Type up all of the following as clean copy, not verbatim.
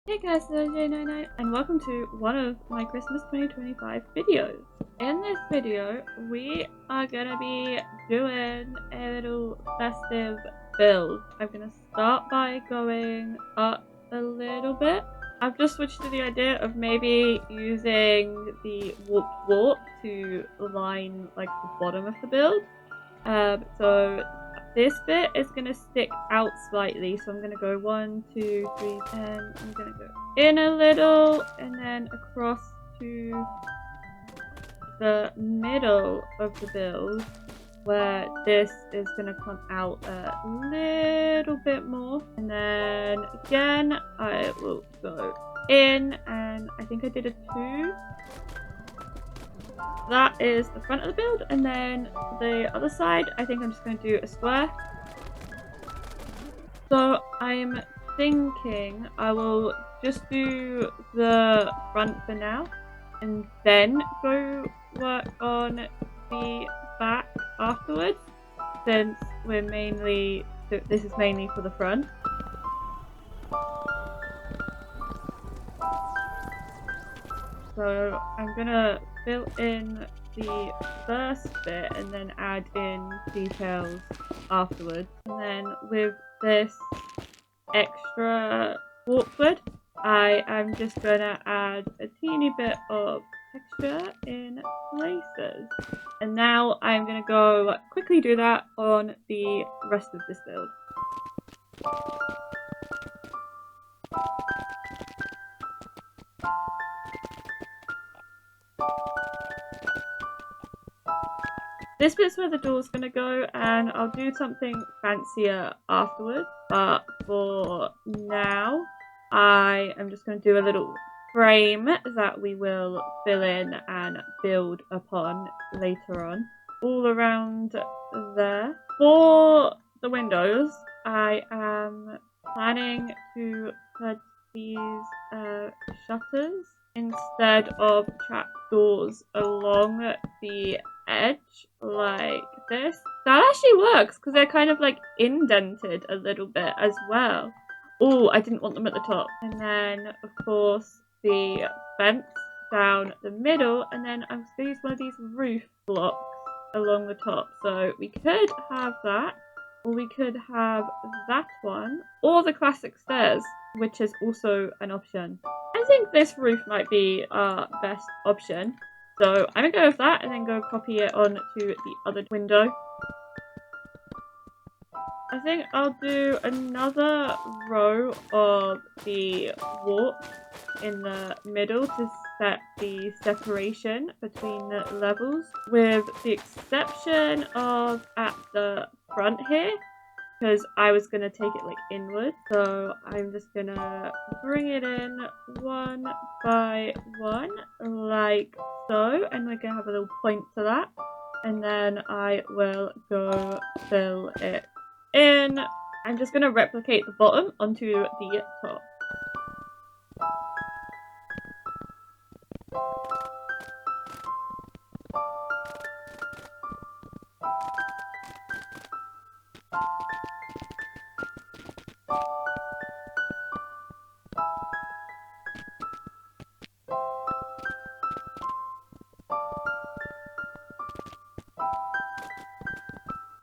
Hey guys, it's J99 and welcome to one of my Christmas 2025 videos. In this video, we are gonna be doing a little festive build. I'm gonna start by going up a little bit. I've just switched to the idea of maybe using the warped warp to line like the bottom of the build. So this bit is going to stick out slightly, so I'm going to go 1, 2, 3, and I'm going to go in a little and then across to the middle of the build where this is going to come out a little bit more, and then again I will go in, and I think I did a 2. That is the front of the build, and then the other side I think I'm just going to do a square. So I'm thinking I will just do the front for now and then go work on the back afterwards, since this is mainly for the front. So I'm gonna fill in the first bit and then add in details afterwards. And then with this extra warpwood, I am just gonna add a teeny bit of texture in places. And now I'm gonna go quickly do that on the rest of this build. This bit's where the door's gonna go, and I'll do something fancier afterwards, but for now I am just gonna do a little frame that we will fill in and build upon later on. All around there. For the windows, I am planning to put these shutters instead of trapdoors along the edge like this. That actually works because they're kind of like indented a little bit as well. Oh, I didn't want them at the top. And then of course the fence down the middle, and then I'm just going to use one of these roof blocks along the top. So we could have that, or we could have that one, or the classic stairs, which is also an option. I think this roof might be our best option. So I'm going to go with that and then go copy it onto the other window. I think I'll do another row of the warp in the middle to set the separation between the levels, with the exception of at the front here, because I was going to take it like inward. So I'm just going to bring it in one by one like so, and we're going to have a little point to that, and then I will go fill it in. I'm just going to replicate the bottom onto the top.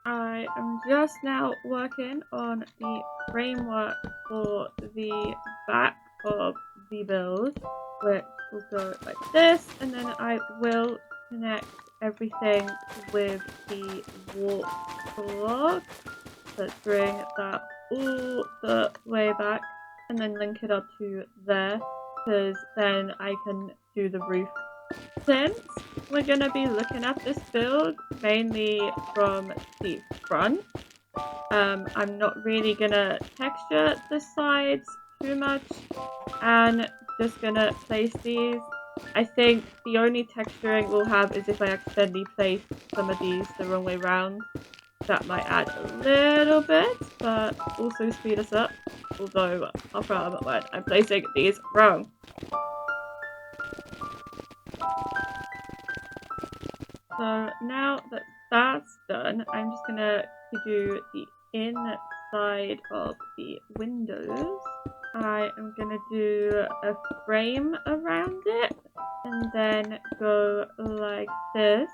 I am just now working on the framework for the back of the build, which will go like this, and then I will connect everything with the warp block. Let's bring that all the way back and then link it up to there, because then I can do the roof. Since we're going to be looking at this build mainly from the front, I'm not really going to texture the sides too much and just going to place these. I think the only texturing we'll have is if I accidentally place some of these the wrong way round. That might add a little bit, but also speed us up, although I'll frown when I'm placing these wrong. So now that that's done, I'm just gonna do the inside of the windows. I am going to do a frame around it and then go like this.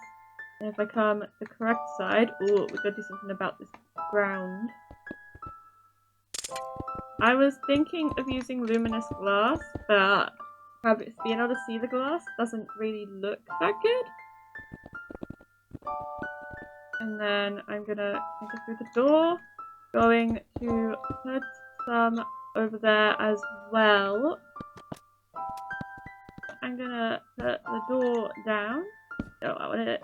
And if I come the correct side, oh, we've got to do something about this ground. I was thinking of using luminous glass, but being able to see the glass doesn't really look that good. And then I'm gonna enter through the door, going to put some over there as well. I'm gonna put the door down. No, I want it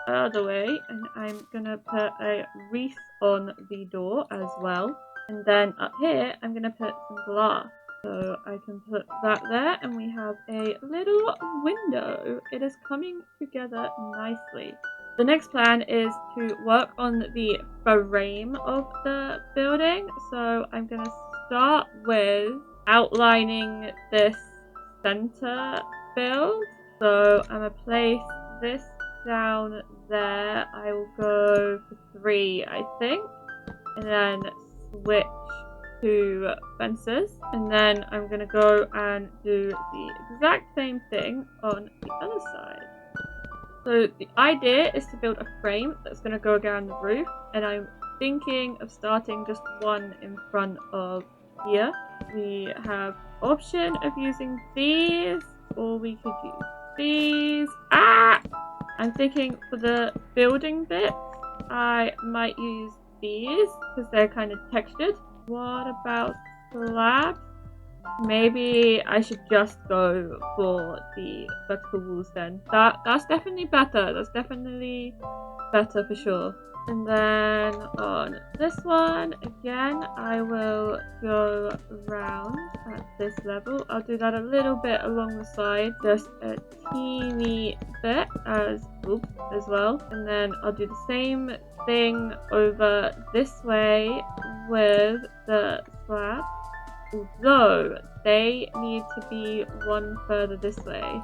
the other way, and I'm gonna put a wreath on the door as well. And then up here, I'm gonna put some glass. So I can put that there, and we have a little window. It is coming together nicely. The next plan is to work on the frame of the building. So I'm going to start with outlining this center build. So I'm going to place this down there. I will go for 3, I think. And then switch to fences. And then I'm going to go and do the exact same thing on the other side. So the idea is to build a frame that's going to go around the roof, and I'm thinking of starting just one in front of here. We have option of using these, or we could use these. I'm thinking for the building bits, I might use these because they're kind of textured. What about slabs? Maybe I should just go for the vertical walls then. That's definitely better. That's definitely better for sure. And then on this one, again, I will go round at this level. I'll do that a little bit along the side, just a teeny bit as well. And then I'll do the same thing over this way with the slab. Although they need to be one further this way.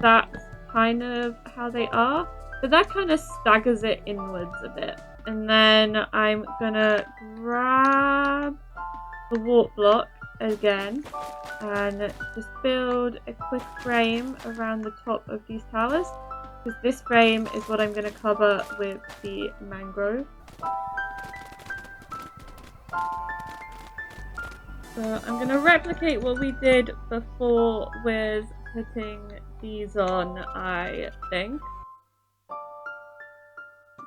That's kind of how they are, but that kind of staggers it inwards a bit. And then I'm gonna grab the warp block again and just build a quick frame around the top of these towers, because this frame is what I'm gonna cover with the mangrove. So I'm going to replicate what we did before with putting these on, I think.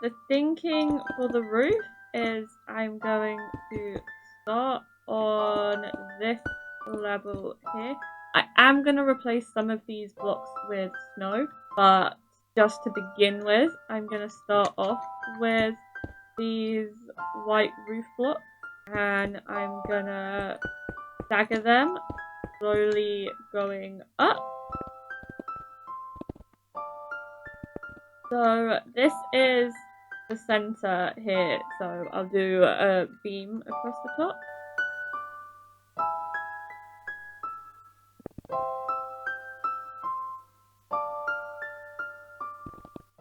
The thinking for the roof is I'm going to start on this level here. I am going to replace some of these blocks with snow, but just to begin with, I'm going to start off with these white roof blocks. And I'm gonna stagger them, slowly going up. So this is the center here, so I'll do a beam across the top.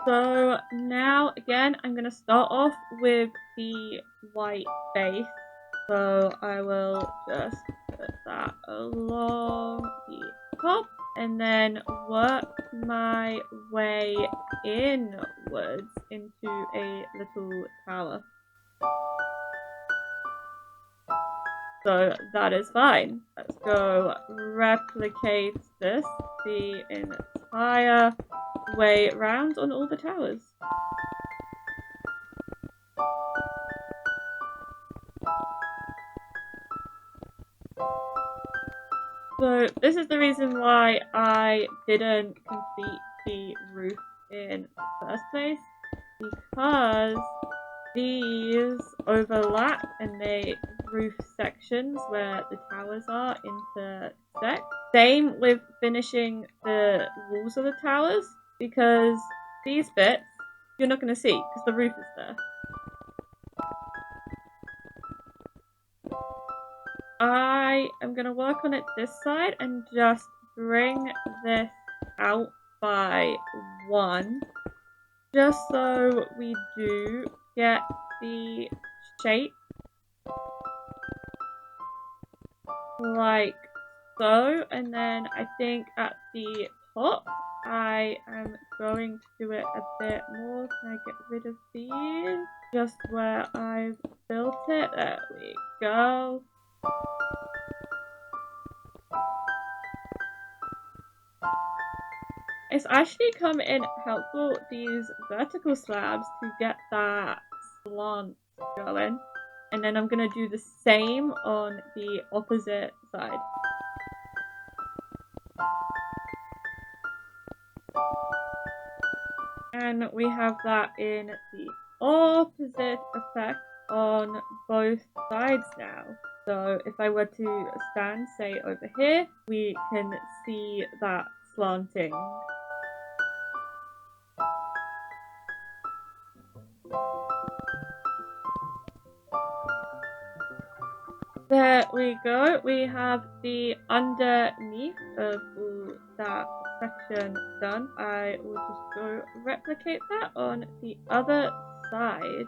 So now again, I'm gonna start off with the white base. So I will just put that along the top and then work my way inwards into a little tower. So that is fine. Let's go replicate this the entire way around on all the towers. So this is the reason why I didn't complete the roof in the first place, because these overlap and they roof sections where the towers are intersect. Same with finishing the walls of the towers, because these bits you're not going to see because the roof is there. I am going to work on it this side and just bring this out by 1, just so we do get the shape like so, and then I think at the top I am going to do it a bit more. Can I get rid of these? Just where I've built it. There we go. It's actually come in helpful, these vertical slabs, to get that slant going. And then I'm going to do the same on the opposite side. And we have that in the opposite effect on both sides now. So if I were to stand, say, over here, we can see that slanting. There we go. We have the underneath of that section done. I will just go replicate that on the other side.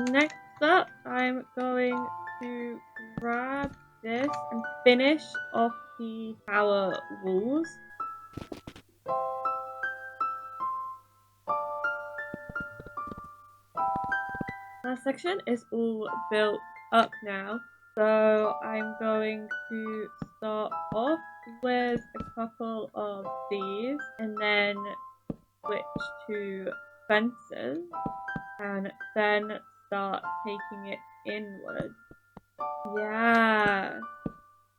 Next up, I'm going to grab this and finish off the tower walls. That section is all built up now, so I'm going to start off with a couple of these and then switch to fences and then start taking it inwards. Yeah,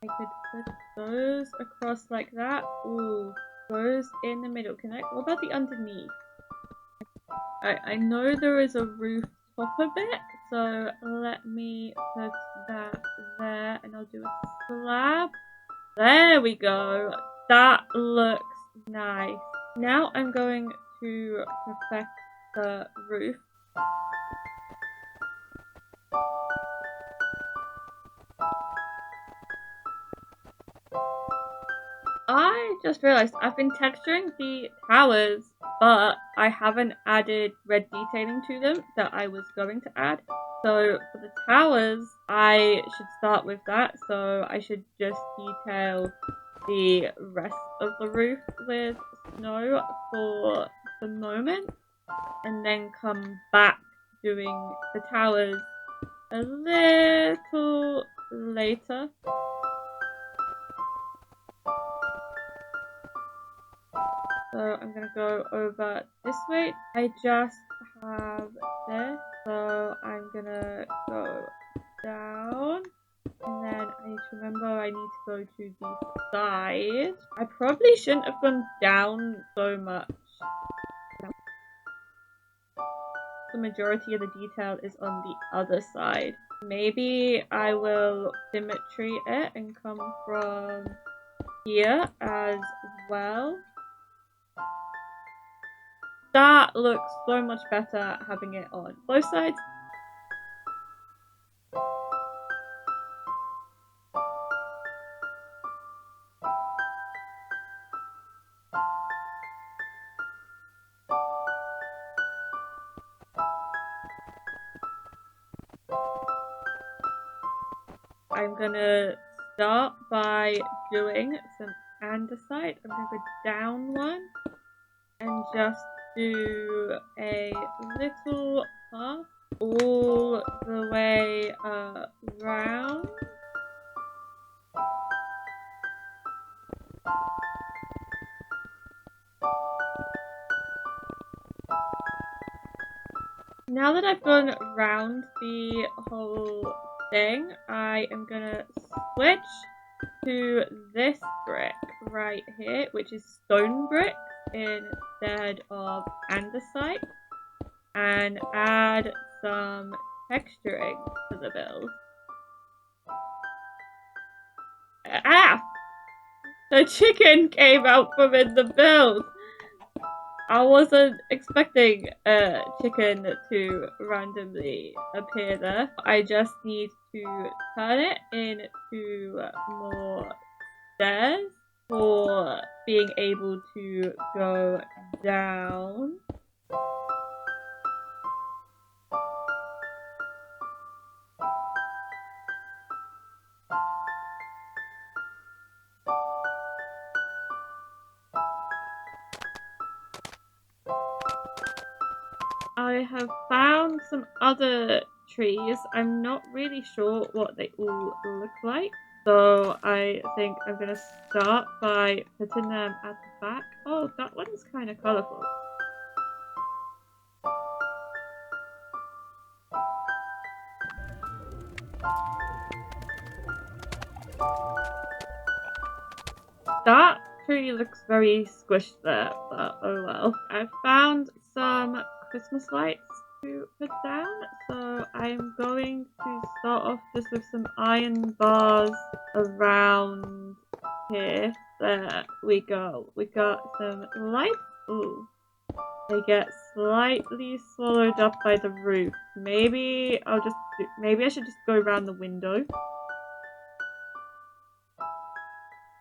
I could put those across like that. Ooh, those in the middle. What about the underneath? I know there is a roof top of it, so let me put that there and I'll do a slab. There we go. That looks nice. Now I'm going to perfect the roof. I just realized I've been texturing the towers, but I haven't added red detailing to them that I was going to add. So for the towers, I should start with that. So I should just detail the rest of the roof with snow for the moment, and then come back doing the towers a little later. So I'm gonna go over this way. I just have this, so I'm gonna go down, and then I need to remember I need to go to the side. I probably shouldn't have gone down so much. The majority of the detail is on the other side. Maybe I will symmetry it and come from here as well. That looks so much better having it on both sides. I'm gonna start by doing some andesite. I'm gonna go down one and just do a little path all the way around. Now that I've gone around the whole thing, I am gonna switch to this brick right here, which is stone brick instead of andesite, and add some texturing to the build. Ah! The chicken came out from in the build! I wasn't expecting a chicken to randomly appear there. I just need to turn it into more stairs for being able to go down. I have found some other trees. I'm not really sure what they all look like. So I think I'm going to start by putting them at the back. Oh, that one's kind of colourful. That tree looks very squished there, but oh well. I found some Christmas lights to put down, so I'm going to start off just with some iron bars around here. There we go. We got some lights. Ooh. They get slightly swallowed up by the roof. Maybe I should just go around the window.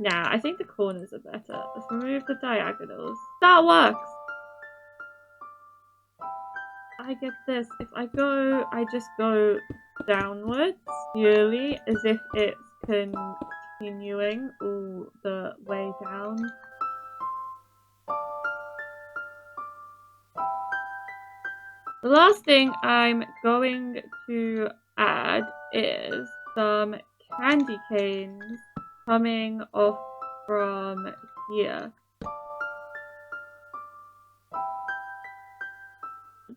Nah, I think the corners are better. Let's remove the diagonals. That works! I get this. If I just go downwards, purely as if it's continuing all the way down. The last thing I'm going to add is some candy canes coming off from here.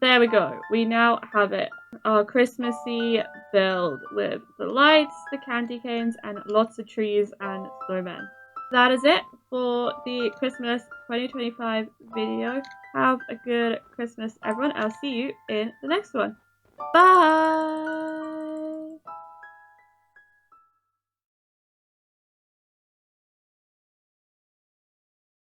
There we go. We now have it. Our Christmassy build with the lights, the candy canes, and lots of trees and snowmen. That is it for the Christmas 2025 video. Have a good Christmas, everyone. I'll see you in the next one. Bye!